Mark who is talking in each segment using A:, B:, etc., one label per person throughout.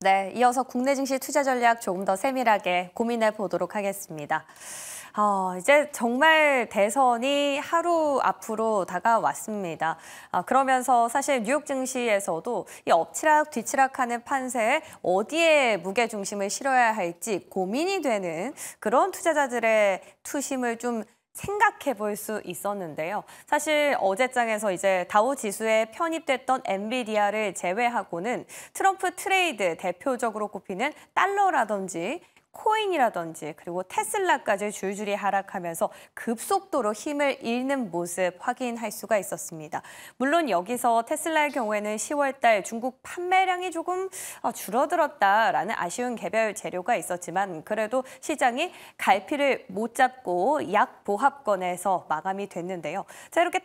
A: 네, 이어서 국내 증시 투자 전략 조금 더 세밀하게 고민해 보도록 하겠습니다. 이제 정말 대선이 하루 앞으로 다가왔습니다. 그러면서 사실 뉴욕 증시에서도 이 엎치락 뒤치락하는 판세에 어디에 무게 중심을 실어야 할지 고민이 되는 그런 투자자들의 투심을 좀 생각해 볼 수 있었는데요. 사실 어제장에서 이제 다우 지수에 편입됐던 엔비디아를 제외하고는 트럼프 트레이드 대표적으로 꼽히는 달러라든지 코인이라든지 그리고 테슬라까지 줄줄이 하락하면서 급속도로 힘을 잃는 모습 확인할 수가 있었습니다. 물론 여기서 테슬라의 경우에는 10월 달 중국 판매량이 조금 줄어들었다라는 아쉬운 개별 재료가 있었지만 그래도 시장이 갈피를 못 잡고 약보합권에서 마감이 됐는데요. 자, 이렇게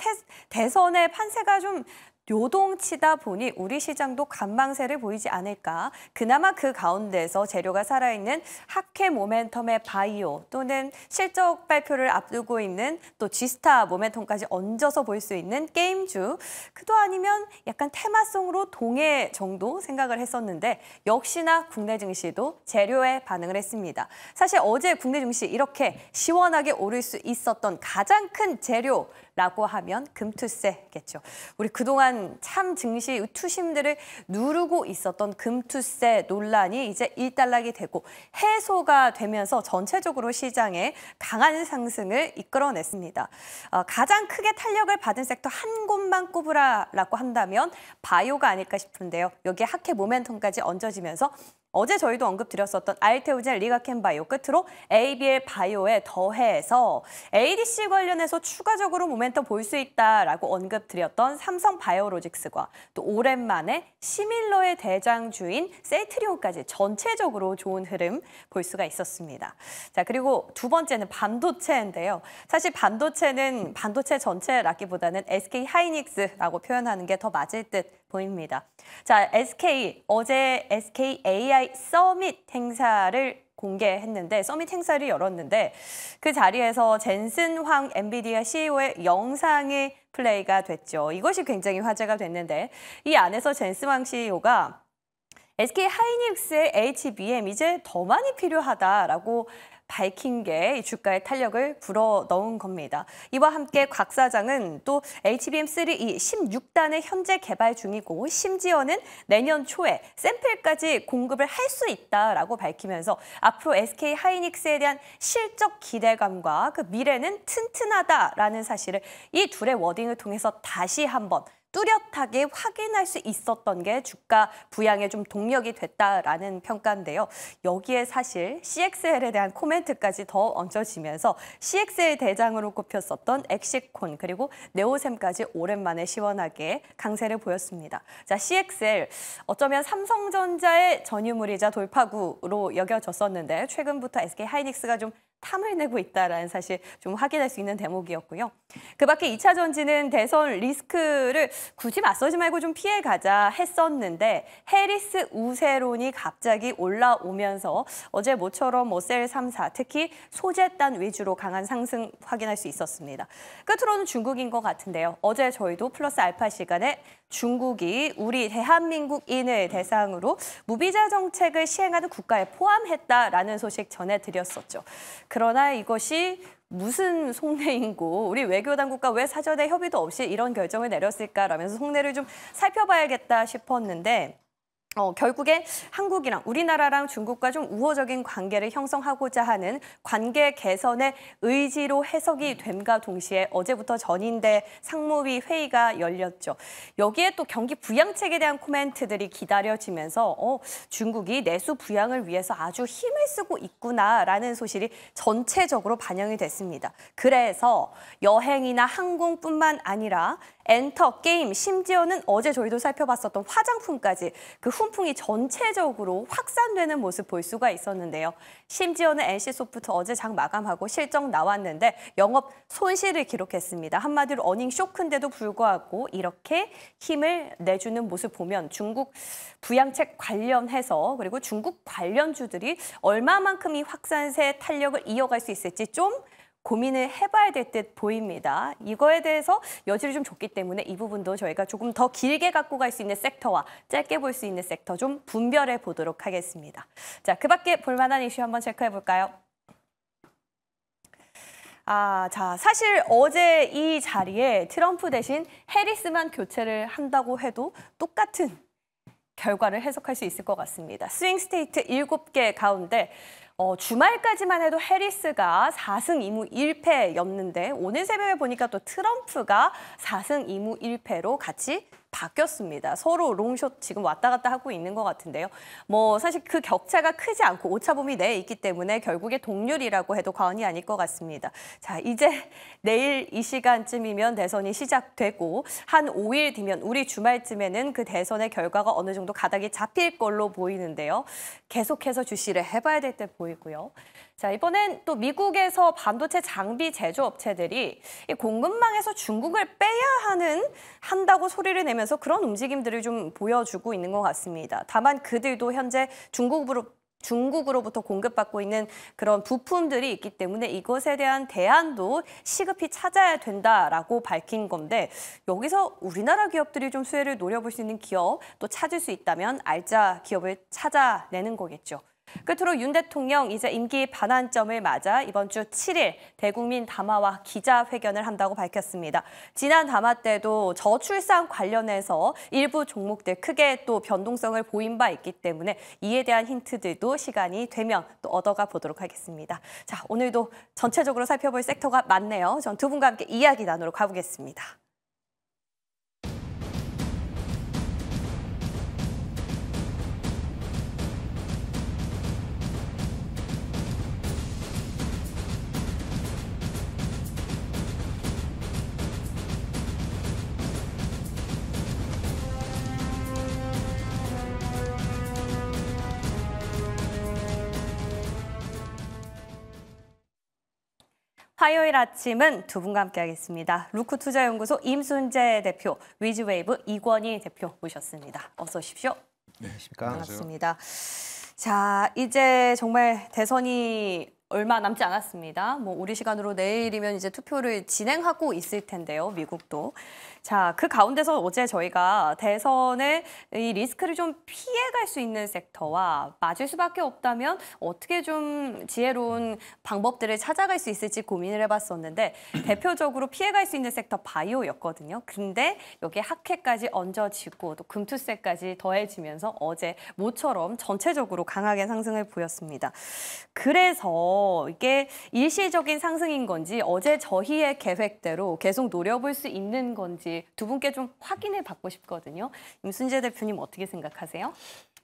A: 대선의 판세가 좀 요동치다 보니 우리 시장도 관망세를 보이지 않을까. 그나마 그 가운데서 재료가 살아있는 학회 모멘텀의 바이오 또는 실적 발표를 앞두고 있는 또 G스타 모멘텀까지 얹어서 볼 수 있는 게임주. 그도 아니면 약간 테마성으로 동해 정도 생각을 했었는데 역시나 국내 증시도 재료에 반응을 했습니다. 사실 어제 국내 증시 이렇게 시원하게 오를 수 있었던 가장 큰 재료라고 하면 금투세겠죠. 우리 그동안 참 증시 투심들을 누르고 있었던 금투세 논란이 이제 일단락이 되고 해소가 되면서 전체적으로 시장에 강한 상승을 이끌어냈습니다. 가장 크게 탄력을 받은 섹터 한 곳만 꼽으라라고 한다면 바이오가 아닐까 싶은데요. 여기에 학회 모멘텀까지 얹어지면서 어제 저희도 언급드렸었던 알테오젠, 리가켄바이오 끝으로 ABL 바이오에 더해서 ADC 관련해서 추가적으로 모멘텀 볼 수 있다라고 언급드렸던 삼성 바이오로직스과 또 오랜만에 시밀러의 대장주인 셀트리온까지 전체적으로 좋은 흐름 볼 수가 있었습니다. 자, 그리고 두 번째는 반도체인데요. 사실 반도체는 반도체 전체라기보다는 SK 하이닉스라고 표현하는 게 더 맞을 듯 보입니다. 자, 어제 SK AI 서밋 행사를 공개했는데 서밋 행사를 열었는데 그 자리에서 젠슨 황 엔비디아 CEO의 영상이 플레이가 됐죠. 이것이 굉장히 화제가 됐는데 이 안에서 젠슨 황 CEO가 SK 하이닉스의 HBM 이제 더 많이 필요하다라고 밝힌 게 주가에 탄력을 불어넣은 겁니다. 이와 함께 곽 사장은 또 HBM3E 16단을 현재 개발 중이고 심지어는 내년 초에 샘플까지 공급을 할 수 있다라고 밝히면서 앞으로 SK 하이닉스에 대한 실적 기대감과 그 미래는 튼튼하다라는 사실을 이 둘의 워딩을 통해서 다시 한번 뚜렷하게 확인할 수 있었던 게 주가 부양에 좀 동력이 됐다라는 평가인데요. 여기에 사실 CXL에 대한 코멘트까지 더 얹어지면서 CXL 대장으로 꼽혔었던 엑시콘 그리고 네오셈까지 오랜만에 시원하게 강세를 보였습니다. 자, CXL 어쩌면 삼성전자의 전유물이자 돌파구로 여겨졌었는데 최근부터 SK 하이닉스가 좀 탐을 내고 있다라는 사실 좀 확인할 수 있는 대목이었고요. 그 밖에 2차 전지는 대선 리스크를 굳이 맞서지 말고 좀 피해가자 했었는데 해리스 우세론이 갑자기 올라오면서 어제 모처럼 셀 3사 특히 소재단 위주로 강한 상승 확인할 수 있었습니다. 끝으로는 중국인 것 같은데요. 어제 저희도 플러스 알파 시간에 중국이 우리 대한민국인을 대상으로 무비자 정책을 시행하는 국가에 포함했다라는 소식 전해드렸었죠. 그러나 이것이 무슨 속내인고 우리 외교당국과 왜 사전에 협의도 없이 이런 결정을 내렸을까라면서 속내를 좀 살펴봐야겠다 싶었는데 결국에 한국이랑 우리나라랑 중국과 좀 우호적인 관계를 형성하고자 하는 관계 개선의 의지로 해석이 됨과 동시에 어제부터 전인대 상무위 회의가 열렸죠. 여기에 또 경기 부양책에 대한 코멘트들이 기다려지면서 중국이 내수 부양을 위해서 아주 힘을 쓰고 있구나라는 소식이 전체적으로 반영이 됐습니다. 그래서 여행이나 항공뿐만 아니라 엔터, 게임, 심지어는 어제 저희도 살펴봤었던 화장품까지 그 훈풍이 전체적으로 확산되는 모습 볼 수가 있었는데요. 심지어는 NC소프트 어제 장 마감하고 실적 나왔는데 영업 손실을 기록했습니다. 한마디로 어닝 쇼크인데도 불구하고 이렇게 힘을 내주는 모습 보면 중국 부양책 관련해서 그리고 중국 관련주들이 얼마만큼 이 확산세 탄력을 이어갈 수 있을지 좀 고민을 해봐야 될 듯 보입니다. 이거에 대해서 여지를 좀 줬기 때문에 이 부분도 저희가 조금 더 길게 갖고 갈 수 있는 섹터와 짧게 볼 수 있는 섹터 좀 분별해 보도록 하겠습니다. 자, 그 밖에 볼만한 이슈 한번 체크해 볼까요? 자, 사실 어제 이 자리에 트럼프 대신 해리스만 교체를 한다고 해도 똑같은 결과를 해석할 수 있을 것 같습니다. 스윙 스테이트 7개 가운데 주말까지만 해도 해리스가 4승 2무 1패였는데 오늘 새벽에 보니까 또 트럼프가 4승 2무 1패로 같이 바뀌었습니다. 서로 롱숏 지금 왔다 갔다 하고 있는 것 같은데요. 뭐 사실 그 격차가 크지 않고 오차범위 내에 있기 때문에 결국에 동률이라고 해도 과언이 아닐 것 같습니다. 자, 이제 내일 이 시간쯤이면 대선이 시작되고 한 5일 뒤면 우리 주말쯤에는 그 대선의 결과가 어느 정도 가닥이 잡힐 걸로 보이는데요. 계속해서 주시를 해봐야 될 때 보이고요. 자, 이번엔 또 미국에서 반도체 장비 제조업체들이 이 공급망에서 중국을 빼야 한다고 소리를 내면서 그런 움직임들을 좀 보여주고 있는 것 같습니다. 다만 그들도 현재 중국으로부터 공급받고 있는 그런 부품들이 있기 때문에 이것에 대한 대안도 시급히 찾아야 된다라고 밝힌 건데 여기서 우리나라 기업들이 좀 수혜를 노려볼 수 있는 기업 또 찾을 수 있다면 알짜 기업을 찾아내는 거겠죠. 끝으로 윤 대통령 이제 임기 반환점을 맞아 이번 주 7일 대국민 담화와 기자회견을 한다고 밝혔습니다. 지난 담화 때도 저출산 관련해서 일부 종목들 크게 또 변동성을 보인 바 있기 때문에 이에 대한 힌트들도 시간이 되면 또 얻어가 보도록 하겠습니다. 자, 오늘도 전체적으로 살펴볼 섹터가 많네요. 전 두 분과 함께 이야기 나누러 가보겠습니다. 화요일 아침은 두 분과 함께하겠습니다. 루크투자연구소 임순재 대표, 위즈웨이브 이권희 대표 모셨습니다. 어서 오십시오.
B: 네, 안녕하십니까.
A: 반갑습니다. 자, 이제 정말 대선이 얼마 남지 않았습니다. 뭐 우리 시간으로 내일이면 이제 투표를 진행하고 있을 텐데요, 미국도. 자, 그 가운데서 어제 저희가 대선의 이 리스크를 좀 피해갈 수 있는 섹터와 맞을 수밖에 없다면 어떻게 좀 지혜로운 방법들을 찾아갈 수 있을지 고민을 해봤었는데 대표적으로 피해갈 수 있는 섹터 바이오였거든요. 근데 여기에 학회까지 얹어지고 또 금투세까지 더해지면서 어제 모처럼 전체적으로 강하게 상승을 보였습니다. 그래서 이게 일시적인 상승인 건지 어제 저희의 계획대로 계속 노려볼 수 있는 건지 두 분께 좀 확인해 받고 싶거든요. 임순재 대표님 어떻게 생각하세요?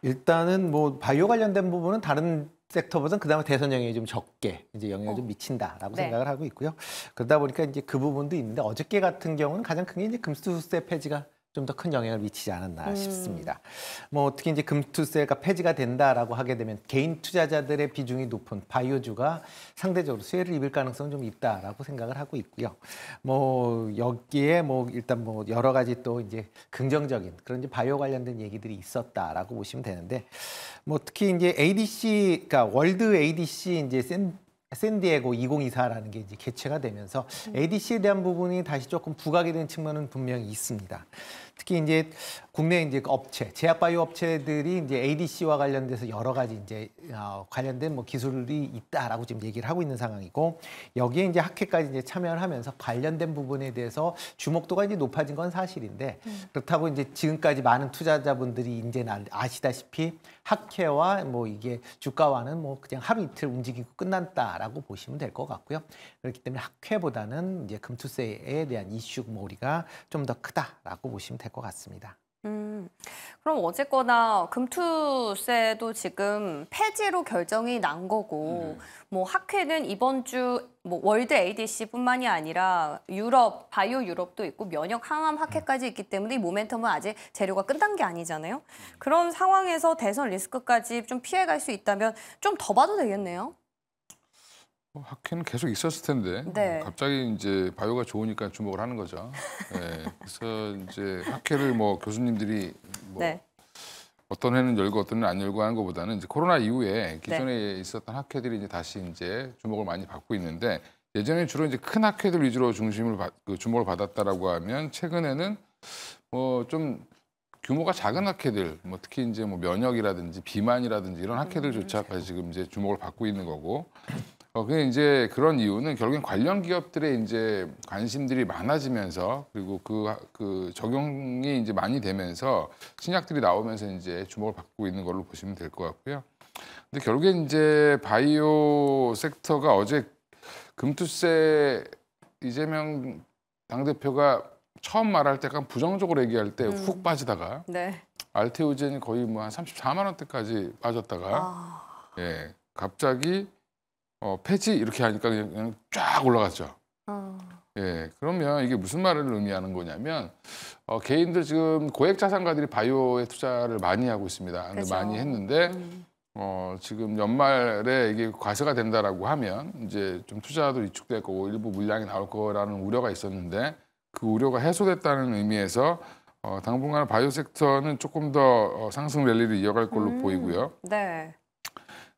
B: 일단은 뭐 바이오 관련된 부분은 다른 섹터보다는 그나마 대선 영향이 좀 적게 이제 영향을 좀 미친다라고
A: 네.
B: 생각을 하고 있고요. 그러다 보니까 이제 그 부분도 있는데 어저께 같은 경우는 가장 큰 게 이제 금투세 폐지가 좀 더 큰 영향을 미치지 않았나 싶습니다. 뭐 특히 이제 금투세가 폐지가 된다라고 하게 되면 개인 투자자들의 비중이 높은 바이오주가 상대적으로 수혜를 입을 가능성은 좀 있다라고 생각을 하고 있고요. 뭐 여기에 뭐 일단 뭐 여러 가지 또 이제 긍정적인 그런 이제 바이오 관련된 얘기들이 있었다라고 보시면 되는데 뭐 특히 이제 ADC, 그러니까 월드 ADC 이제 샌디에고 2024라는 게 이제 개최가 되면서 ADC에 대한 부분이 다시 조금 부각이 된 측면은 분명히 있습니다. 특히 이제 국내 이제 업체, 제약바이오 업체들이 이제 ADC와 관련돼서 여러 가지 이제 관련된 뭐 기술이 있다라고 지금 얘기를 하고 있는 상황이고 여기에 이제 학회까지 이제 참여를 하면서 관련된 부분에 대해서 주목도가 이제 높아진 건 사실인데 그렇다고 이제 지금까지 많은 투자자분들이 이제 아시다시피 학회와 뭐 이게 주가와는 뭐 그냥 하루 이틀 움직이고 끝났다라고 보시면 될 것 같고요. 그렇기 때문에 학회보다는 이제 금투세에 대한 이슈몰이가 좀 더 크다라고 보시면 될 것 같습니다.
A: 그럼 어쨌거나 금투세도 지금 폐지로 결정이 난 거고 뭐 학회는 이번 주 뭐 월드 ADC뿐만이 아니라 유럽, 바이오 유럽도 있고 면역 항암 학회까지 있기 때문에 이 모멘텀은 아직 재료가 끝난 게 아니잖아요. 그런 상황에서 대선 리스크까지 좀 피해갈 수 있다면 좀 더 봐도 되겠네요.
C: 학회는 계속 있었을 텐데
A: 네.
C: 갑자기 이제 바이오가 좋으니까 주목을 하는 거죠. 네, 그래서 이제 학회를 뭐 교수님들이 뭐
A: 네.
C: 어떤 회는 열고 어떤 회는 안 열고 하는 것보다는 이제 코로나 이후에 기존에
A: 네.
C: 있었던 학회들이 이제 다시 이제 주목을 많이 받고 있는데 예전에 주로 이제 큰 학회들 위주로 주목을 받았다라고 하면 최근에는 좀 규모가 작은 학회들, 특히 이제 면역이라든지 비만이라든지 이런 학회들조차까지 지금 이제 주목을 받고 있는 거고. 그게 이제 그런 이유는 결국엔 관련 기업들의 이제 관심들이 많아지면서 그리고 그 적용이 이제 많이 되면서 신약들이 나오면서 이제 주목을 받고 있는 걸로 보시면 될 것 같고요. 근데 결국엔 이제 바이오 섹터가 어제 금투세 이재명 당대표가 처음 말할 때 약간 부정적으로 얘기할 때 훅 빠지다가
A: 네.
C: 알테오젠이 거의 한 34만 원대까지 빠졌다가 예, 갑자기 폐지 이렇게 하니까 그냥 쫙 올라갔죠. 예, 그러면 이게 무슨 말을 의미하는 거냐면 개인들 지금 고액 자산가들이 바이오에 투자를 많이 하고 있습니다.
A: 그렇죠.
C: 많이 했는데 지금 연말에 이게 과세가 된다라고 하면 이제 좀 투자도 위축될 거고 일부 물량이 나올 거라는 우려가 있었는데 그 우려가 해소됐다는 의미에서 당분간 바이오 섹터는 조금 더 상승 랠리를 이어갈 걸로 보이고요.
A: 네.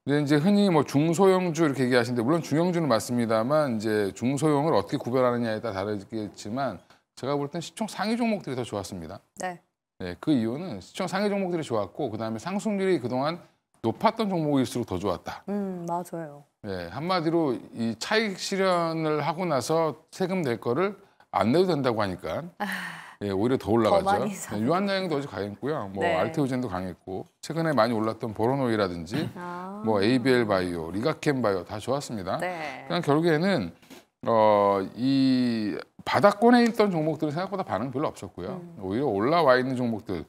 C: 근데 이제 흔히 중소형주 이렇게 얘기하시는데 물론 중형주는 맞습니다만 이제 중소형을 어떻게 구별하느냐에 따라 다르겠지만 제가 볼 땐 시총 상위 종목들이 더 좋았습니다.
A: 네.
C: 네, 그 이유는 시총 상위 종목들이 좋았고 그다음에 상승률이 그동안 높았던 종목일수록 더 좋았다.
A: 맞아요.
C: 네, 한마디로 이 차익 실현을 하고 나서 세금 낼 거를 안 내도 된다고 하니까 예, 오히려 더 올라가죠.
A: 많이 사는
C: 네, 유한양행도 어제 강했고요.
A: 네.
C: 알테오젠도 강했고 최근에 많이 올랐던 보로노이라든지 ABL 바이오, 리가켄 바이오 다 좋았습니다.
A: 네.
C: 그냥 결국에는 이 바닥권에 있던 종목들은 생각보다 반응 별로 없었고요. 오히려 올라와 있는 종목들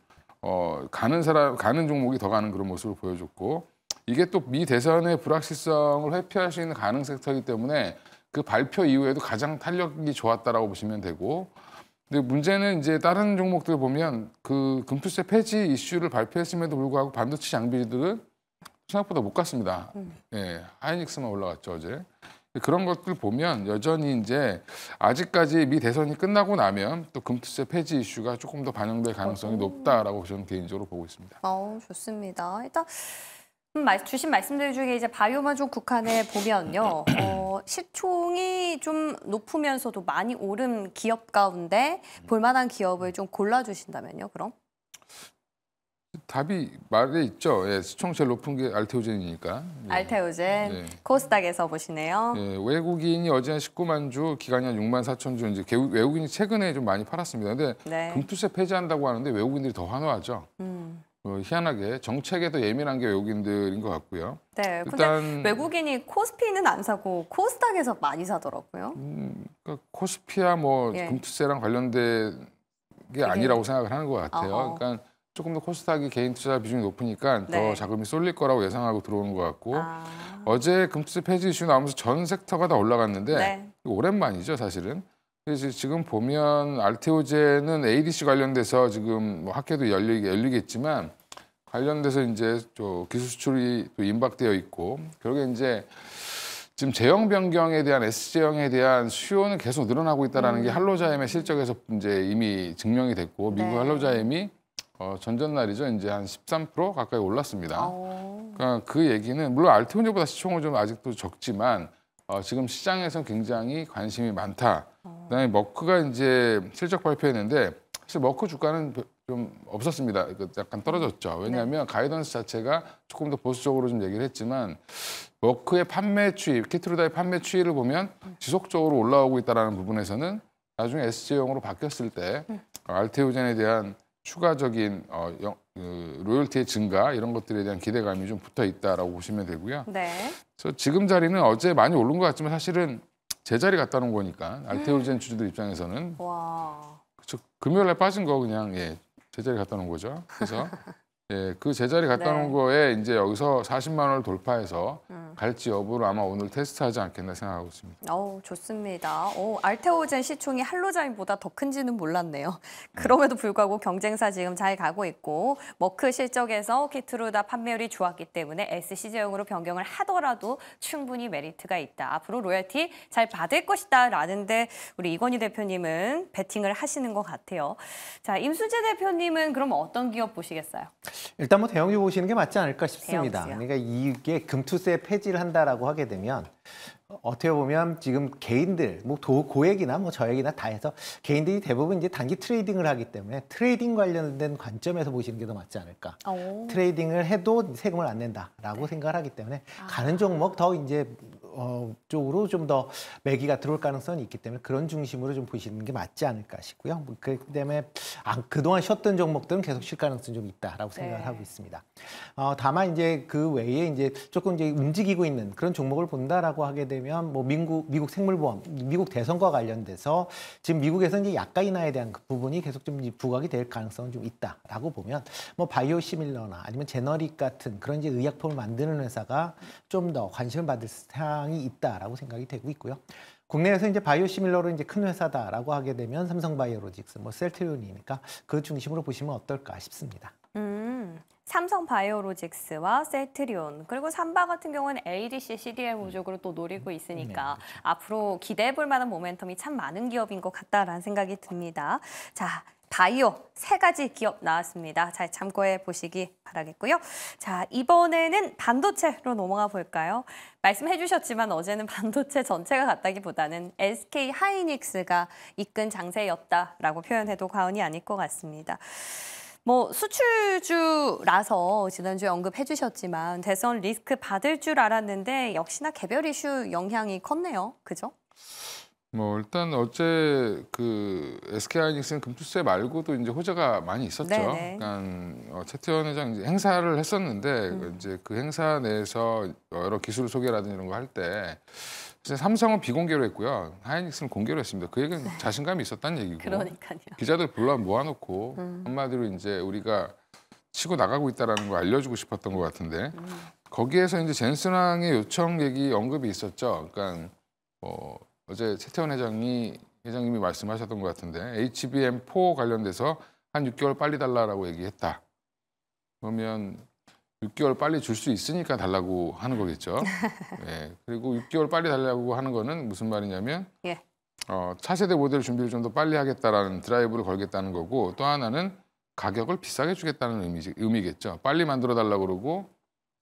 C: 가는 종목이 더 가는 그런 모습을 보여줬고 이게 또 미 대선의 불확실성을 회피할 수 있는 가능 섹터이기 때문에 그 발표 이후에도 가장 탄력이 좋았다라고 보시면 되고 근데 문제는 이제 다른 종목들 보면 그 금투세 폐지 이슈를 발표했음에도 불구하고 반도체 장비들은 생각보다 못 갔습니다. 예, 하이닉스만 올라갔죠 어제. 그런 것들 보면 여전히 이제 아직까지 미 대선이 끝나고 나면 또 금투세 폐지 이슈가 조금 더 반영될 가능성이 높다라고 저는 개인적으로 보고 있습니다.
A: 좋습니다. 일단 주신 말씀들 중에 이제 바이오만 좀 국한해 보면요. 시총이 좀 높으면서도 많이 오른 기업 가운데 볼만한 기업을 좀 골라주신다면요, 그럼?
C: 답이 말에 있죠. 예, 시총 제일 높은 게 알테오젠이니까. 예.
A: 알테오젠,
C: 네.
A: 코스닥에서 보시네요.
C: 예, 외국인이 어제 한 19만 주, 기간이 한 6만 4천 주 이제 외국인이 최근에 좀 많이 팔았습니다. 근데
A: 네.
C: 금투세 폐지한다고 하는데 외국인들이 더 환호하죠. 희한하게 정책에 더 예민한 게 외국인들인 것 같고요.
A: 네,
C: 일단
A: 근데 외국인이 코스피는 안 사고 코스닥에서 많이 사더라고요.
C: 그러니까 코스피야
A: 예.
C: 금투세랑 관련된 게 아니라고 생각을 하는 것 같아요.
A: 어허.
C: 그러니까 조금 더 코스닥이 개인 투자 비중이 높으니까
A: 네.
C: 더 자금이 쏠릴 거라고 예상하고 들어오는 것 같고 어제 금투세 폐지 이슈 나오면서 전 섹터가 다 올라갔는데
A: 네.
C: 오랜만이죠 사실은. 그래서 지금 보면 알테오젠은 ADC 관련돼서 지금 학회도 열리겠지만 관련돼서 이제 기술 수출이 또 임박되어 있고 결국에 이제 지금 제형 변경에 대한 S제형에 대한 수요는 계속 늘어나고 있다는 게 할로자임의 실적에서 이제 이미 증명이 됐고 미국
A: 네.
C: 할로자임이 전전날이죠 이제 한 13% 가까이 올랐습니다. 그러니까 그 얘기는 물론 알테오젠보다 시총은 좀 아직도 적지만 지금 시장에서 굉장히 관심이 많다. 그다음에 머크가 이제 실적 발표했는데 사실 머크 주가는 좀 없었습니다. 약간 떨어졌죠. 왜냐하면 가이던스 자체가 조금 더 보수적으로 좀 얘기를 했지만 머크의 판매 추이, 키트루다의 판매 추이를 보면 지속적으로 올라오고 있다는 부분에서는 나중에 S제형으로 바뀌었을 때 알테오젠에 대한 추가적인 로열티의 증가 이런 것들에 대한 기대감이 좀 붙어 있다라고 보시면 되고요.
A: 네.
C: 그래서 지금 자리는 어제 많이 오른 것 같지만 사실은 제자리 갔다 놓은 거니까 알테오젠 주주들 입장에서는
A: 와.
C: 그쵸, 금요일에 빠진 거 그냥 제자리 갖다 놓은 거죠. 그래서 그 제자리 갖다 놓은 거에 이제 여기서 40만 원을 돌파해서 갈지 여부를 아마 오늘 테스트하지 않겠나 생각하고 있습니다.
A: 좋습니다. 알테오젠 시총이 할로자임보다 더 큰지는 몰랐네요. 그럼에도 불구하고 경쟁사 지금 잘 가고 있고 머크 실적에서 키트루다 판매율이 좋았기 때문에 SC제형으로 변경을 하더라도 충분히 메리트가 있다. 앞으로 로열티 잘 받을 것이다 라는데 우리 이건희 대표님은 베팅을 하시는 것 같아요. 자, 임수재 대표님은 그럼 어떤 기업 보시겠어요?
B: 일단 대형주 보시는 게 맞지 않을까 싶습니다.
A: 대형주요.
B: 그러니까 이게 금투세 폐지를 한다라고 하게 되면 어떻게 보면 지금 개인들, 뭐 고액이나 뭐 저액이나 다 해서 개인들이 대부분 이제 단기 트레이딩을 하기 때문에 트레이딩 관련된 관점에서 보시는 게 더 맞지 않을까.
A: 오.
B: 트레이딩을 해도 세금을 안 낸다라고 생각을 하기 때문에 가는 종목 더 이제 쪽으로 좀 더 매기가 들어올 가능성이 있기 때문에 그런 중심으로 좀 보시는 게 맞지 않을까 싶고요. 그렇기 때문에 그동안 쉬었던 종목들은 계속 쉴 가능성이 좀 있다라고 생각을 하고 있습니다. 다만 이제 그 외에 이제 조금 이제 움직이고 있는 그런 종목을 본다라고 하게 되면 뭐 미국 생물보험, 미국 대선과 관련돼서 지금 미국에서 이제 약가 인하에 대한 그 부분이 계속 좀 부각이 될 가능성은 좀 있다라고 보면 뭐 바이오시밀러나 아니면 제너릭 같은 그런 이제 의약품을 만드는 회사가 좀 더 관심을 받을 사항이 있다라고 생각이 되고 있고요. 국내에서 이제 바이오시밀러로 이제 큰 회사다라고 하게 되면 삼성바이오로직스, 뭐 셀트리온이니까 그 중심으로 보시면 어떨까 싶습니다.
A: 삼성바이오로직스와 셀트리온 그리고 삼바 같은 경우는 ADC, CDMO 쪽으로 또 노리고 있으니까
B: 그렇죠.
A: 앞으로 기대해 볼 만한 모멘텀이 참 많은 기업인 것 같다라는 생각이 듭니다. 자, 바이오 세 가지 기업 나왔습니다. 잘 참고해 보시기 바라겠고요. 자, 이번에는 반도체로 넘어가 볼까요? 말씀해 주셨지만 어제는 반도체 전체가 같다기보다는 SK 하이닉스가 이끈 장세였다라고 표현해도 과언이 아닐 것 같습니다. 뭐 수출주라서 지난주에 언급해 주셨지만 대선 리스크 받을 줄 알았는데 역시나 개별 이슈 영향이 컸네요. 그죠?
C: 뭐 일단 어제 그 SK하이닉스는 금투세 말고도 이제 호재가 많이 있었죠.
A: 네네.
C: 그러니까 최태원 회장 이제 행사를 했었는데 이제 그 행사 내에서 여러 기술 소개라든지 이런 거 할 때 삼성은 비공개로 했고요. 하이닉스는 공개로 했습니다. 그 얘기는 자신감이 있었다는 얘기고.
A: 그러니까요.
C: 기자들 불러 모아놓고 한마디로 이제 우리가 치고 나가고 있다라는 걸 알려주고 싶었던 것 같은데 거기에서 이제 젠슨왕의 요청 얘기 언급이 있었죠. 그러니까 어제 최태원 회장님이 말씀하셨던 것 같은데 HBM4 관련돼서 한 6개월 빨리 달라라고 얘기했다. 그러면 6개월 빨리 줄 수 있으니까 달라고 하는 거겠죠. 예. 그리고 6개월 빨리 달라고 하는 거는 무슨 말이냐면
A: 예.
C: 차세대 모델 준비를 좀 더 빨리 하겠다라는 드라이브를 걸겠다는 거고 또 하나는 가격을 비싸게 주겠다는 의미겠죠. 빨리 만들어 달라고 그러고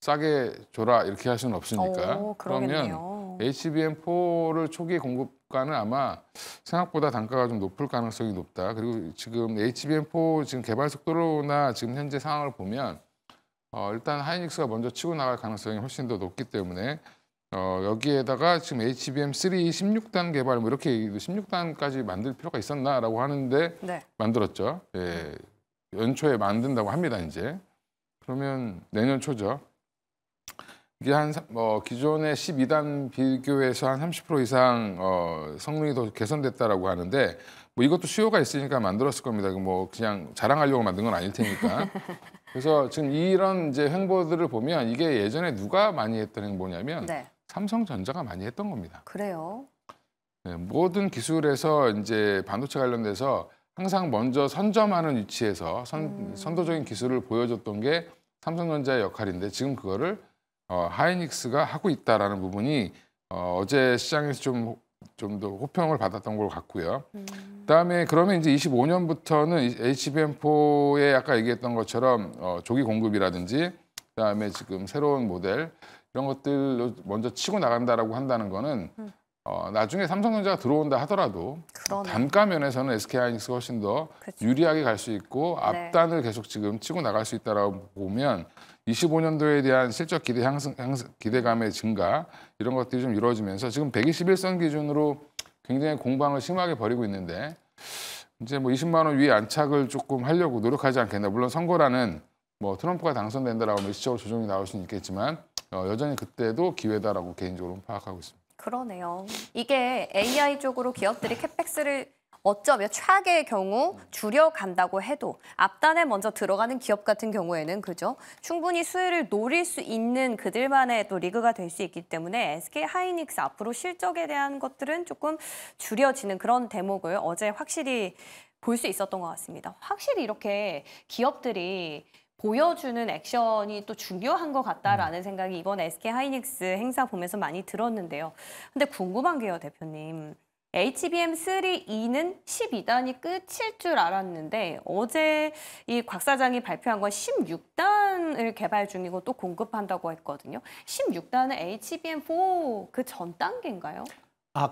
C: 싸게 줘라 이렇게 할 수는 없으니까. 그러면 HBM4를 초기 공급가는 아마 생각보다 단가가 좀 높을 가능성이 높다. 그리고 지금 HBM4 지금 개발 속도나 지금 현재 상황을 보면 일단 하이닉스가 먼저 치고 나갈 가능성이 훨씬 더 높기 때문에 여기에다가 지금 HBM3 16단 개발 뭐 이렇게 16단까지 만들 필요가 있었나라고 하는데
A: 네.
C: 만들었죠. 예. 연초에 만든다고 합니다. 이제 그러면 내년 초죠. 이게 기존의 12단 비교해서 한 30% 이상 성능이 더 개선됐다라고 하는데 뭐 이것도 수요가 있으니까 만들었을 겁니다. 뭐 그냥 자랑하려고 만든 건 아닐 테니까. 그래서 지금 이런 이제 행보들을 보면 이게 예전에 누가 많이 했던 행보냐면
A: 네.
C: 삼성전자가 많이 했던 겁니다.
A: 그래요.
C: 네, 모든 기술에서 이제 반도체 관련돼서 항상 먼저 선점하는 위치에서 선도적인 기술을 보여줬던 게 삼성전자의 역할인데 지금 그거를 하이닉스가 하고 있다라는 부분이 어제 시장에서 좀 더 호평을 받았던 것 같고요. 그다음에 그러면 이제 25년부터는 HBM4에 아까 얘기했던 것처럼 조기 공급이라든지 그다음에 지금 새로운 모델 이런 것들 먼저 치고 나간다라고 한다는 거는 나중에 삼성전자가 들어온다 하더라도
A: 그러네.
C: 단가 면에서는 SK하이닉스가 훨씬 더
A: 그렇죠.
C: 유리하게 갈 수 있고
A: 네.
C: 앞단을 계속 지금 치고 나갈 수 있다라고 보면 25년도에 대한 실적 기대감의 증가 이런 것들이 좀 이루어지면서 지금 121선 기준으로 굉장히 공방을 심하게 벌이고 있는데 이제 뭐 20만 원 위에 안착을 조금 하려고 노력하지 않겠나. 물론 선거라는 뭐 트럼프가 당선된다라고 일시적으로 조정이 나올 수는 있겠지만 여전히 그때도 기회다라고 개인적으로 파악하고 있습니다.
A: 그러네요. 이게 AI 쪽으로 기업들이 캡백스를 어쩌면 최악의 경우 줄여간다고 해도 앞단에 먼저 들어가는 기업 같은 경우에는 그죠? 충분히 수혜를 노릴 수 있는 그들만의 또 리그가 될 수 있기 때문에 SK 하이닉스 앞으로 실적에 대한 것들은 조금 줄여지는 그런 대목을 어제 확실히 볼 수 있었던 것 같습니다. 확실히 이렇게 기업들이 보여주는 액션이 또 중요한 것 같다라는 생각이 이번 SK 하이닉스 행사 보면서 많이 들었는데요. 근데 궁금한 게요, 대표님. HBM3E는 12단이 끝일 줄 알았는데 어제 이 곽 사장이 발표한 건 16단을 개발 중이고 또 공급한다고 했거든요. 16단은 HBM4 그 전 단계인가요?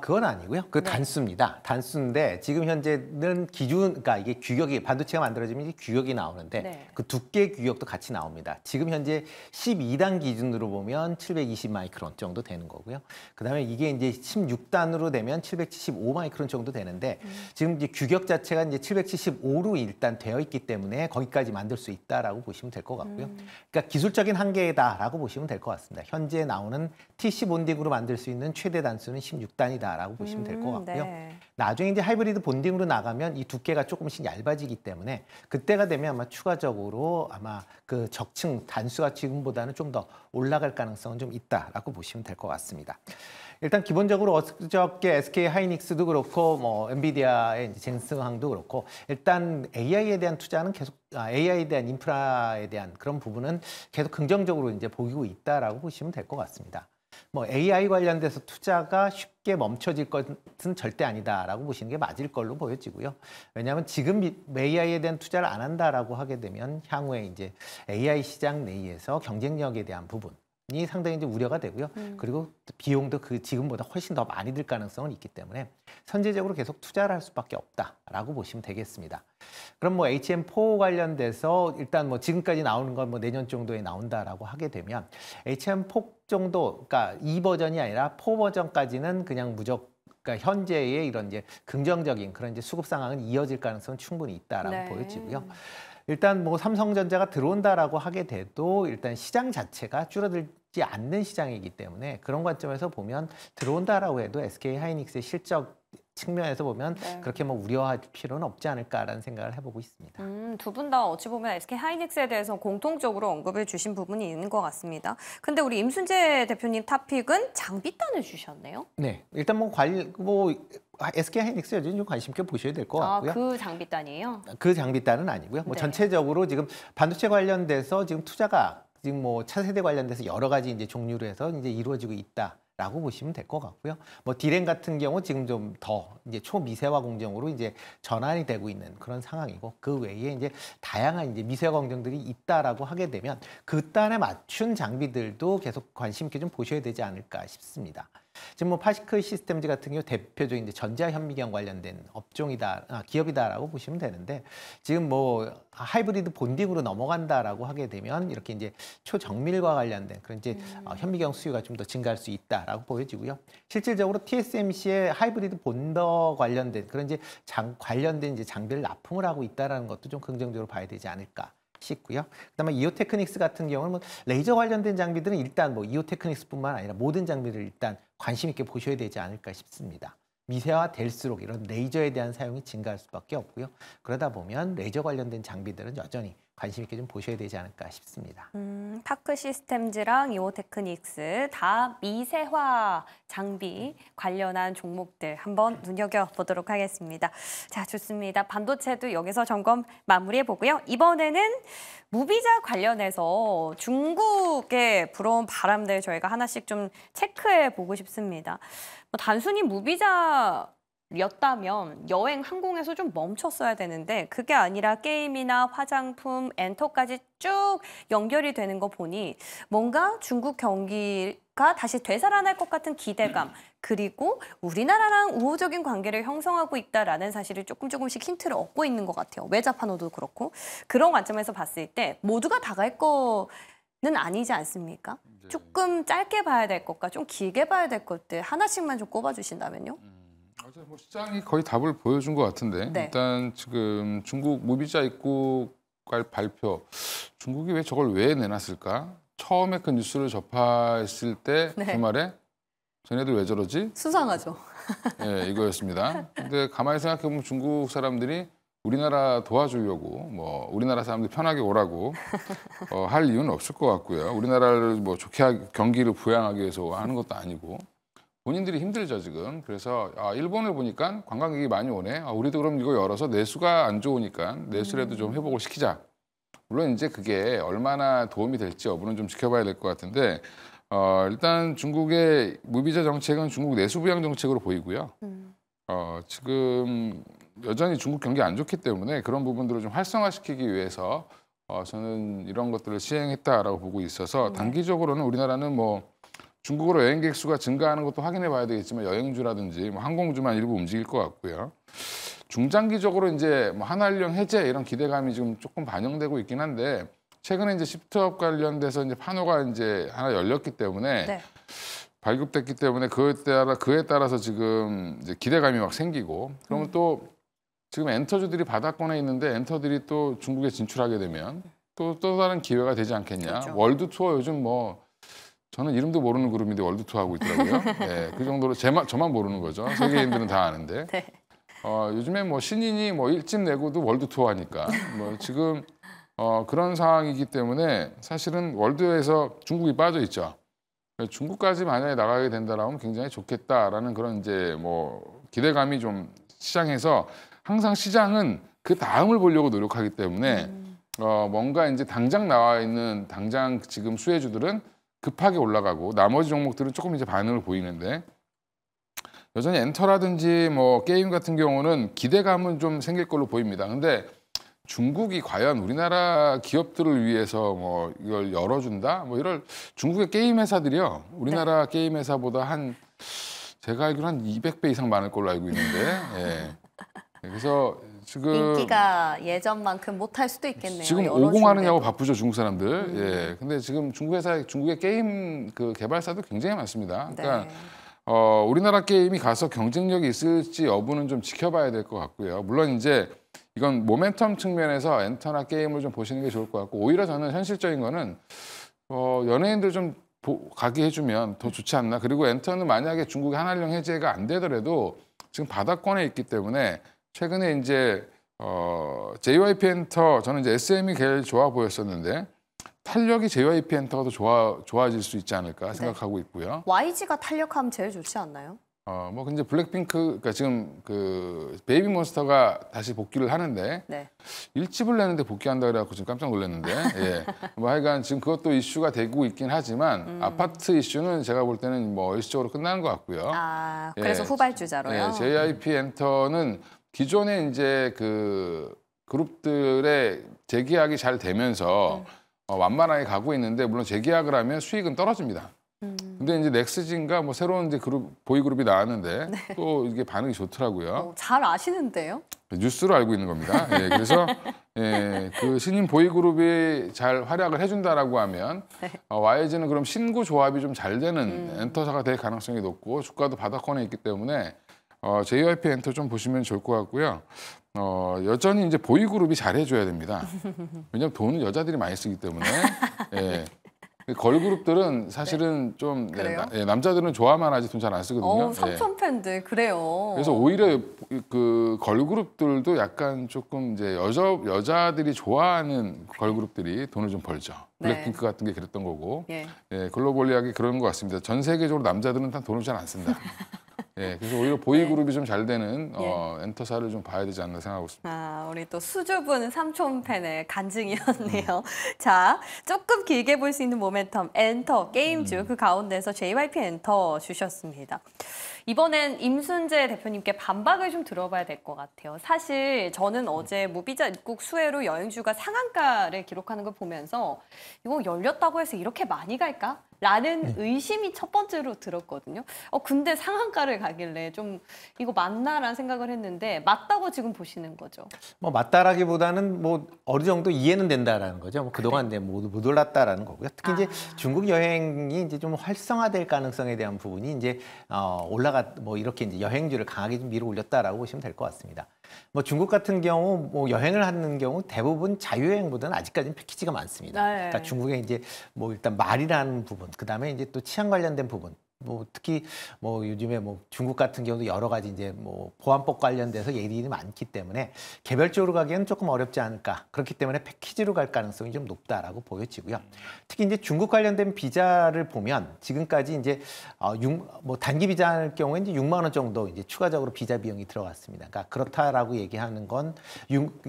B: 그건 아니고요. 그
A: 네.
B: 단수입니다. 단수인데 지금 현재는 그러니까 이게 규격이 반도체가 만들어지면 이제 규격이 나오는데
A: 네.
B: 그 두께 규격도 같이 나옵니다. 지금 현재 12단 기준으로 보면 720 마이크론 정도 되는 거고요. 그다음에 이게 이제 16단으로 되면 775 마이크론 정도 되는데 지금 이제 규격 자체가 이제 775로 일단 되어 있기 때문에 거기까지 만들 수 있다라고 보시면 될 것 같고요. 그러니까 기술적인 한계다라고 보시면 될 것 같습니다. 현재 나오는 TC 본딩으로 만들 수 있는 최대 단수는 16단 이다라고 보시면 될 것 같고요.
A: 네.
B: 나중에 이제 하이브리드 본딩으로 나가면 이 두께가 조금씩 얇아지기 때문에 그때가 되면 아마 추가적으로 아마 그 적층 단수가 지금보다는 좀 더 올라갈 가능성은 좀 있다라고 보시면 될 것 같습니다. 일단 기본적으로 어저께 SK 하이닉스도 그렇고 뭐 엔비디아의 이제 젠슨항도 그렇고 일단 AI에 대한 투자는 계속 AI에 대한 인프라에 대한 그런 부분은 계속 긍정적으로 이제 보이고 있다라고 보시면 될 것 같습니다. 뭐 AI 관련돼서 투자가 쉽게 멈춰질 것은 절대 아니다라고 보시는 게 맞을 걸로 보여지고요. 왜냐하면 지금 AI에 대한 투자를 안 한다라고 하게 되면 향후에 이제 AI 시장 내에서 경쟁력에 대한 부분이 상당히 이제 우려가 되고요. 그리고 비용도 그 지금보다 훨씬 더 많이 들 가능성은 있기 때문에 선제적으로 계속 투자를 할 수밖에 없다라고 보시면 되겠습니다. 그럼 뭐 HM4 관련돼서 일단 뭐 지금까지 나오는 건 뭐 내년 정도에 나온다라고 하게 되면 HM4 정도, 그러니까 2버전이 아니라 4버전까지는 그냥 그러니까 현재의 이런 이제 긍정적인 그런 이제 수급 상황은 이어질 가능성은 충분히 있다라고
A: 네.
B: 보여지고요. 일단 뭐 삼성전자가 들어온다라고 하게 돼도 일단 시장 자체가 줄어들지 않는 시장이기 때문에 그런 관점에서 보면 들어온다라고 해도 SK 하이닉스의 실적 측면에서 보면
A: 네.
B: 그렇게 뭐 우려할 필요는 없지 않을까라는 생각을 해보고 있습니다.
A: 두 분 다 어찌 보면 SK 하이닉스에 대해서 공통적으로 언급을 주신 부분이 있는 것 같습니다. 근데 우리 임순재 대표님 탑픽은 장비단을 주셨네요.
B: 네, 일단 뭐 SK 하이닉스 여전히 좀 관심 있게 보셔야 될 것 같고요.
A: 그 장비단이에요?
B: 그 장비단은 아니고요. 뭐
A: 네.
B: 전체적으로 지금 반도체 관련돼서 지금 투자가 지금 뭐 차세대 관련돼서 여러 가지 이제 종류로 해서 이제 이루어지고 있다라고 보시면 될 것 같고요. 뭐 디램 같은 경우 지금 좀 더 이제 초미세화 공정으로 이제 전환이 되고 있는 그런 상황이고 그 외에 이제 다양한 이제 미세화 공정들이 있다라고 하게 되면 그 단에 맞춘 장비들도 계속 관심 있게 좀 보셔야 되지 않을까 싶습니다. 지금 뭐 파시클 시스템즈 같은 경우 대표적인 이제 전자 현미경 관련된 기업이다라고 보시면 되는데 지금 뭐 하이브리드 본딩으로 넘어간다라고 하게 되면 이렇게 이제 초정밀과 관련된 그런 이제 현미경 수요가 좀 더 증가할 수 있다라고 보여지고요. 실질적으로 TSMC의 하이브리드 본더 관련된 그런 이제 관련된 이제 장비를 납품을 하고 있다라는 것도 좀 긍정적으로 봐야 되지 않을까. 싶고요. 그다음에 이오테크닉스 같은 경우는 뭐 레이저 관련된 장비들은 일단 뭐 이오테크닉스뿐만 아니라 모든 장비를 일단 관심 있게 보셔야 되지 않을까 싶습니다. 미세화 될수록 이런 레이저에 대한 사용이 증가할 수밖에 없고요. 그러다 보면 레이저 관련된 장비들은 여전히 관심 있게 좀 보셔야 되지 않을까 싶습니다.
A: 파크 시스템즈랑 이오테크닉스 다 미세화 장비 관련한 종목들 한번 눈여겨보도록 하겠습니다. 자, 좋습니다. 반도체도 여기서 점검 마무리해 보고요. 이번에는 무비자 관련해서 중국에 불어온 바람들 저희가 하나씩 좀 체크해 보고 싶습니다. 뭐 단순히 무비자였다면 여행, 항공에서 좀 멈췄어야 되는데 그게 아니라 게임이나 화장품, 엔터까지 쭉 연결이 되는 거 보니 뭔가 중국 경기가 다시 되살아날 것 같은 기대감 그리고 우리나라랑 우호적인 관계를 형성하고 있다라는 사실을 조금씩 힌트를 얻고 있는 것 같아요. 외자판호도 그렇고 그런 관점에서 봤을 때 모두가 다 갈 거는 아니지 않습니까? 조금 짧게 봐야 될 것과 좀 길게 봐야 될 것들 하나씩만 좀 꼽아주신다면요.
C: 어제 뭐 시장이 거의 답을 보여준 것 같은데
A: 네.
C: 일단 지금 중국 무비자 입국 발표 중국이 왜 저걸 왜 내놨을까? 처음에 그 뉴스를 접했을 때
A: 네.
C: 주말에 쟤네들 왜 저러지?
A: 수상하죠.
C: 예, 이거였습니다. 근데 가만히 생각해보면 중국 사람들이 우리나라 도와주려고 뭐 우리나라 사람들 편하게 오라고 할 이유는 없을 것 같고요. 우리나라를 뭐 좋게 경기를 부양하기 위해서 하는 것도 아니고 본인들이 힘들죠 지금. 그래서 일본을 보니까 관광객이 많이 오네. 우리도 그럼 이거 열어서 내수가 안 좋으니까 내수라도 좀 회복을 시키자. 물론 이제 그게 얼마나 도움이 될지 여부는 좀 지켜봐야 될 것 같은데 일단 중국의 무비자 정책은 중국 내수 부양 정책으로 보이고요. 지금 여전히 중국 경기 안 좋기 때문에 그런 부분들을 좀 활성화시키기 위해서 저는 이런 것들을 시행했다라고 보고 있어서 단기적으로는 우리나라는 뭐 중국으로 여행객 수가 증가하는 것도 확인해 봐야 되겠지만 여행주라든지 뭐 항공주만 일부 움직일 것 같고요. 중장기적으로 이제 뭐 한한령 해제 이런 기대감이 지금 조금 반영되고 있긴 한데 최근에 이제 시프트업 관련돼서 이제 판호가 이제 하나 열렸기 때문에
A: 네.
C: 발급됐기 때문에 그에 따라서 지금 이제 기대감이 막 생기고 그러면 또 지금 엔터주들이 바닥권에 있는데 엔터들이 또 중국에 진출하게 되면 또 다른 기회가 되지 않겠냐.
A: 그렇죠.
C: 월드 투어 요즘 뭐 저는 이름도 모르는 그룹인데 월드 투어 하고 있더라고요. 네, 그 정도로 저만 모르는 거죠. 세계인들은 다 아는데.
A: 네.
C: 요즘에 뭐 신인이 뭐 1집 내고도 월드 투어 하니까 뭐 지금 그런 상황이기 때문에 사실은 월드에서 중국이 빠져 있죠. 중국까지 만약에 나가게 된다라면 굉장히 좋겠다라는 그런 이제 뭐 기대감이 좀 시장에서 항상 시장은 그 다음을 보려고 노력하기 때문에 뭔가 이제 당장 나와 있는 당장 지금 수혜주들은 급하게 올라가고 나머지 종목들은 조금 이제 반응을 보이는데 여전히 엔터라든지 뭐 게임 같은 경우는 기대감은 좀 생길 걸로 보입니다. 근데 중국이 과연 우리나라 기업들을 위해서 뭐 이걸 열어준다? 뭐 이럴 중국의 게임 회사들이요. 우리나라 게임 회사보다 제가 알기로 한 200배 이상 많을 걸로 알고 있는데. 예. 그래서 지금
A: 인기가 예전만큼 못할 수도 있겠네요.
C: 지금
A: 여러
C: 오공하느냐고
A: 중대도.
C: 바쁘죠 중국 사람들. 예. 근데 지금 중국의 게임 그 개발사도 굉장히 많습니다. 그러니까
A: 네.
C: 우리나라 게임이 가서 경쟁력이 있을지 여부는 좀 지켜봐야 될 것 같고요. 물론 이제 이건 모멘텀 측면에서 엔터나 게임을 좀 보시는 게 좋을 것 같고 오히려 저는 현실적인 거는 연예인들 좀 가게 해주면 더 좋지 않나. 그리고 엔터는 만약에 중국의 한한령 해제가 안 되더라도 지금 바닥권에 있기 때문에 최근에 이제 JYP 엔터 저는 이제 SM이 제일 좋아 보였었는데 탄력이 JYP 엔터가 더 좋아질 수 있지 않을까 생각하고 있고요.
A: YG가 탄력하면 제일 좋지 않나요?
C: 뭐 근데 블랙핑크 그러니까 지금 그 베이비몬스터가 다시 복귀를 하는데
A: 네.
C: 1집을 내는데 복귀한다 그래갖고 지금 깜짝 놀랐는데 예. 뭐 하여간 지금 그것도 이슈가 되고 있긴 하지만 아파트 이슈는 제가 볼 때는 뭐 일시적으로 끝나는 것 같고요.
A: 아, 그래서
C: 예.
A: 후발주자로요?
C: 예, JYP 엔터는 기존에 이제 그 그룹들의 재계약이 잘 되면서 완만하게 가고 있는데 물론 재계약을 하면 수익은 떨어집니다. 근데 이제 넥스진가 뭐 새로운 이제 보이그룹이 나왔는데 또 이게 반응이 좋더라고요.
A: 잘 아시는데요?
C: 뉴스로 알고 있는 겁니다. 예, 그래서 그 신인 보이그룹이 잘 활약을 해준다라고 하면 YG는 그럼 신구 조합이 좀 잘 되는 엔터사가 될 가능성이 높고 주가도 바닥권에 있기 때문에 JYP 엔터 좀 보시면 좋을 것 같고요. 여전히 이제 보이그룹이 잘 해줘야 됩니다. 왜냐하면 돈은 여자들이 많이 쓰기 때문에. 예. 걸그룹들은 사실은 좀 남자들은 좋아만 하지 돈 잘 안 쓰거든요.
A: 삼촌 팬들 그래요.
C: 그래서 오히려 그 걸그룹들도 약간 조금 이제 여자들이 좋아하는 걸그룹들이 돈을 좀 벌죠.
A: 네.
C: 블랙핑크 같은 게 그랬던 거고.
A: 예.
C: 예, 글로벌리하게 그런 것 같습니다. 전 세계적으로 남자들은 다 돈을 잘 안 쓴다. 예, 그래서 오히려 보이그룹이 좀 잘 되는 엔터사를 좀 봐야 되지 않나 생각하고 있습니다.
A: 아, 우리 또 수줍은 삼촌 팬의 간증이었네요. 자, 조금 길게 볼 수 있는 모멘텀, 엔터, 게임주 그 가운데서 JYP 엔터 주셨습니다. 이번엔 임순재 대표님께 반박을 좀 들어봐야 될 것 같아요. 사실 저는 어제 무비자 입국 수혜로 여행주가 상한가를 기록하는 걸 보면서 이거 열렸다고 해서 이렇게 많이 갈까? 라는 의심이 첫 번째로 들었거든요. 근데 상한가를 가길래 좀 이거 맞나라는 생각을 했는데 맞다고 지금 보시는 거죠?
B: 뭐 맞다라기보다는 뭐 어느 정도 이해는 된다라는 거죠. 뭐 그동안 이제 모두 못 올랐다라는 거고요. 특히 이제 중국 여행이 이제 좀 활성화될 가능성에 대한 부분이 이제 뭐 이렇게 이제 여행주를 강하게 좀 밀어 올렸다라고 보시면 될 것 같습니다. 뭐 중국 같은 경우 뭐 여행을 하는 경우 대부분 자유여행보다는 아직까지는 패키지가 많습니다.
A: 네.
B: 그러니까 중국에 이제 뭐 일단 말이라는 부분, 그다음에 이제 또 치안 관련된 부분. 뭐 특히 뭐 요즘에 뭐 중국 같은 경우도 여러 가지 이제 뭐 보안법 관련돼서 예리들이 많기 때문에 개별적으로 가기에는 조금 어렵지 않을까. 그렇기 때문에 패키지로 갈 가능성이 좀 높다라고 보여지고요. 특히 이제 중국 관련된 비자를 보면 지금까지 이제 뭐 단기 비자일 경우에 이제 6만 원 정도 이제 추가적으로 비자 비용이 들어갔습니다. 그러니까 그렇다라고 얘기하는 건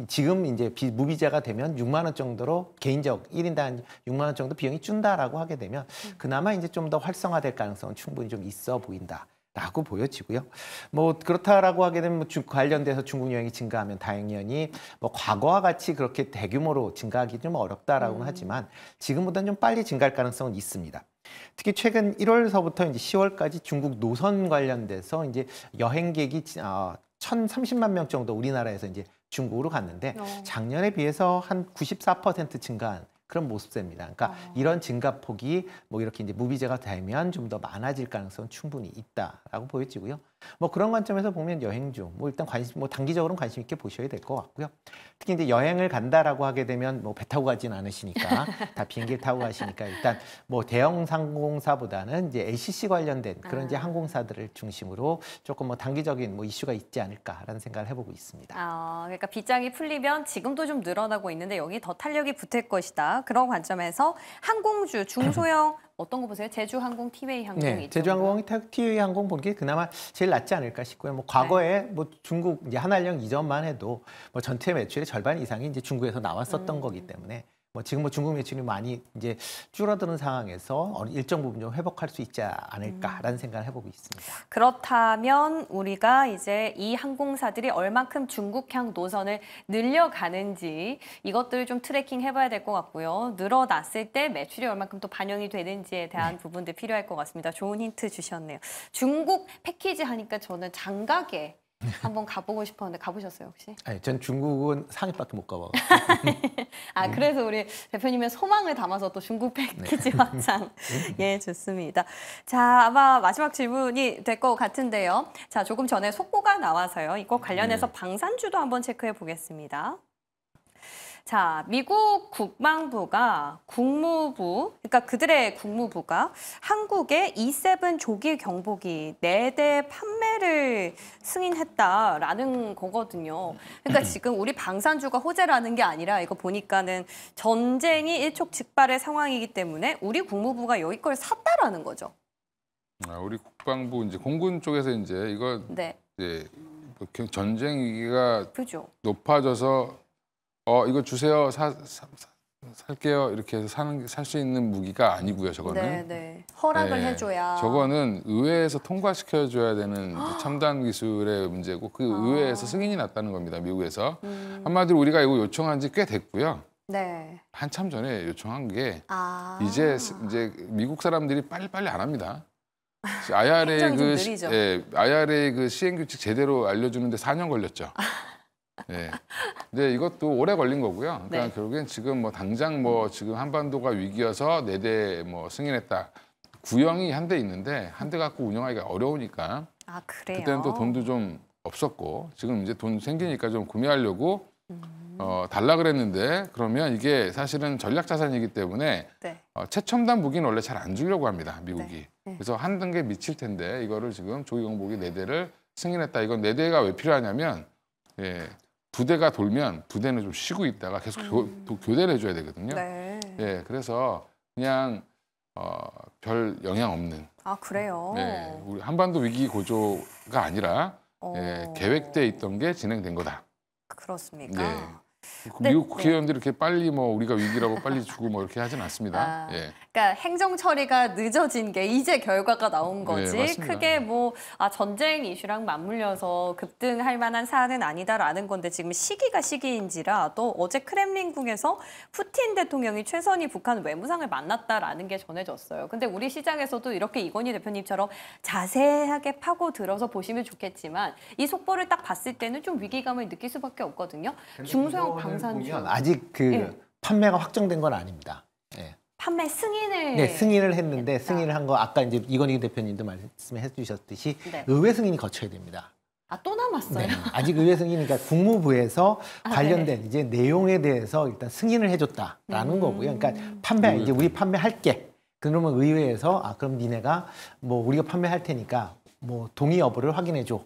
B: 지금 이제 무비자가 되면 6만 원 정도로 개인적 1인당 6만 원 정도 비용이 준다라고 하게 되면 그나마 이제 좀 더 활성화될 가능성은 충분히 좀 있어 보인다. 라고 보여지고요. 뭐 그렇다라고 하게 되면 관련돼서 중국 여행이 증가하면 당연히 뭐 과거와 같이 그렇게 대규모로 증가하기 좀 어렵다라고는 하지만 지금보다는 좀 빨리 증가할 가능성은 있습니다. 특히 최근 1월서부터 이제 10월까지 중국 노선 관련돼서 이제 여행객이 1,030만 명 정도 우리나라에서 이제 중국으로 갔는데 작년에 비해서 한 94% 증가한 그런 모습입니다. 그러니까 이런 증가폭이 뭐 이렇게 이제 무비자가 되면 좀 더 많아질 가능성은 충분히 있다라고 보여지고요. 뭐 그런 관점에서 보면 여행 중 뭐 일단 뭐 단기적으로는 관심 있게 보셔야 될 것 같고요. 특히 이제 여행을 간다라고 하게 되면 뭐 배 타고 가지는 않으시니까 다 비행기를 타고 가시니까 일단 뭐 대형 항공사보다는 이제 LCC 관련된 그런 이제 항공사들을 중심으로 조금 뭐 단기적인 뭐 이슈가 있지 않을까라는 생각을 해보고 있습니다.
A: 그러니까 빗장이 풀리면 지금도 좀 늘어나고 있는데 여기 더 탄력이 붙을 것이다. 그런 관점에서 항공주 중소형 어떤 거 보세요? 제주항공, 티웨이항공
B: 네,
A: 이쪽으로.
B: 제주항공이 티웨이항공 보는 게 그나마 제일 낫지 않을까 싶고요. 뭐 과거에 뭐 중국 이제 한알령 이전만 해도 뭐 전체 매출의 절반 이상이 이제 중국에서 나왔었던 거기 때문에 뭐 지금 뭐 중국 매출이 많이 이제 줄어드는 상황에서 일정 부분 좀 회복할 수 있지 않을까라는 생각을 해보고 있습니다.
A: 그렇다면 우리가 이제 이 항공사들이 얼만큼 중국향 노선을 늘려가는지 이것들을 좀 트래킹 해봐야 될 것 같고요. 늘어났을 때 매출이 얼만큼 또 반영이 되는지에 대한 부분들 필요할 것 같습니다. 좋은 힌트 주셨네요. 중국 패키지 하니까 저는 장가게 한번 가보고 싶었는데 가보셨어요 혹시?
B: 아니, 전 중국은 상해밖에 못 가봐.
A: 그래서 우리 대표님의 소망을 담아서 또 중국 패키지 확장. 예, 좋습니다. 자, 아마 마지막 질문이 될 것 같은데요. 자, 조금 전에 속보가 나와서요. 이거 관련해서 방산주도 한번 체크해 보겠습니다. 자, 미국 국방부가 그러니까 그들의 국무부가 한국의 E7 조기 경보기 4대 판매를 승인했다라는 거거든요. 그러니까 지금 우리 방산주가 호재라는 게 아니라 이거 보니까는 전쟁이 일촉즉발의 상황이기 때문에 우리 국무부가 여기 걸 샀다라는 거죠.
C: 우리 국방부 이제 공군 쪽에서 이제 이거 이제 전쟁 위기가
A: 그죠.
C: 높아져서 이거 주세요. 살게요. 이렇게 해서 살 수 있는 무기가 아니고요. 저거는.
A: 허락을 해줘야.
C: 저거는 의회에서 통과시켜줘야 되는 첨단 기술의 문제고 그 의회에서 승인이 났다는 겁니다. 미국에서. 한마디로 우리가 이거 요청한 지 꽤 됐고요.
A: 네.
C: 한참 전에 요청한 게 이제 미국 사람들이 빨리빨리 안 합니다. IRA 그 시행 규칙 제대로 알려주는데 4년 걸렸죠. 네. 근데 이것도 오래 걸린 거고요. 그러니까 결국엔 지금 뭐 당장 뭐 지금 한반도가 위기여서 4대 뭐 승인했다. 구형이 한 대 있는데 한 대 갖고 운영하기가 어려우니까.
A: 그래요?
C: 그때는 또 돈도 좀 없었고 지금 이제 돈 생기니까 좀 구매하려고 달라 그랬는데 그러면 이게 사실은 전략 자산이기 때문에 최첨단 무기는 원래 잘 안 주려고 합니다. 미국이. 그래서 한 단계 미칠 텐데 이거를 지금 조기 경보기 4대를 승인했다. 이건 4대가 왜 필요하냐면 부대가 돌면 부대는 좀 쉬고 있다가 계속 교대를 해줘야 되거든요. 그래서 그냥 별 영향 없는.
A: 그래요?
C: 우리 한반도 위기 고조가 아니라 계획돼 있던 게 진행된 거다.
A: 그렇습니까?
C: 미국 국회의원들이 이렇게 빨리 뭐 우리가 위기라고 빨리 주고 뭐 이렇게 하진 않습니다.
A: 그러니까 행정 처리가 늦어진 게 이제 결과가 나온 거지. 크게 뭐 전쟁 이슈랑 맞물려서 급등할 만한 사안은 아니다라는 건데 지금 시기가 시기인지라 또 어제 크렘린궁에서 푸틴 대통령이 최선희 북한 외무상을 만났다라는 게 전해졌어요. 근데 우리 시장에서도 이렇게 이건희 대표님처럼 자세하게 파고 들어서 보시면 좋겠지만 이 속보를 딱 봤을 때는 좀 위기감을 느낄 수밖에 없거든요. 중소형 방산주.
B: 아직 판매가 확정된 건 아닙니다.
A: 판매 승인을
B: 승인을 했는데 승인을 한 거 아까 이제 이건희 대표님도 말씀해 주셨듯이 의회 승인이 거쳐야 됩니다.
A: 또 남았어요?
B: 아직 의회 승인이니까 국무부에서 관련된 이제 내용에 대해서 일단 승인을 해줬다라는 거고요. 그러니까 이제 우리 판매할게. 그러면 의회에서 그럼 니네가 뭐 우리가 판매할 테니까 뭐 동의 여부를 확인해 줘.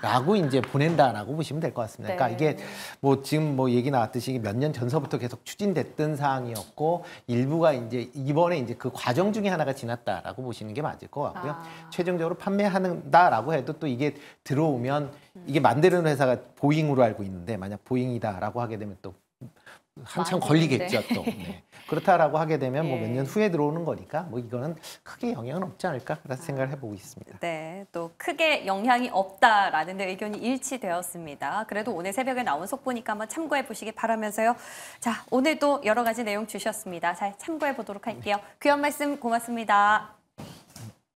B: 라고 이제 보낸다라고 보시면 될 것 같습니다. 그러니까 이게 뭐 지금 뭐 얘기 나왔듯이 몇 년 전서부터 계속 추진됐던 사항이었고 일부가 이제 이번에 이제 그 과정 중에 하나가 지났다라고 보시는 게 맞을 것 같고요. 최종적으로 판매한다라고 해도 또 이게 들어오면 이게 만드는 회사가 보잉으로 알고 있는데 만약 보잉이다라고 하게 되면 또 한참
A: 많이
B: 걸리겠죠 또. 네. 그렇다라고 하게 되면 뭐
A: 예.
B: 몇 년 후에 들어오는 거니까 뭐 이거는 크게 영향은 없지 않을까라는 생각을 해보고 있습니다.
A: 네, 또 크게 영향이 없다라는 데 의견이 일치되었습니다. 그래도 오늘 새벽에 나온 속보니까 한번 참고해 보시기 바라면서요. 자, 오늘도 여러 가지 내용 주셨습니다. 잘 참고해 보도록 할게요. 귀한 말씀 고맙습니다.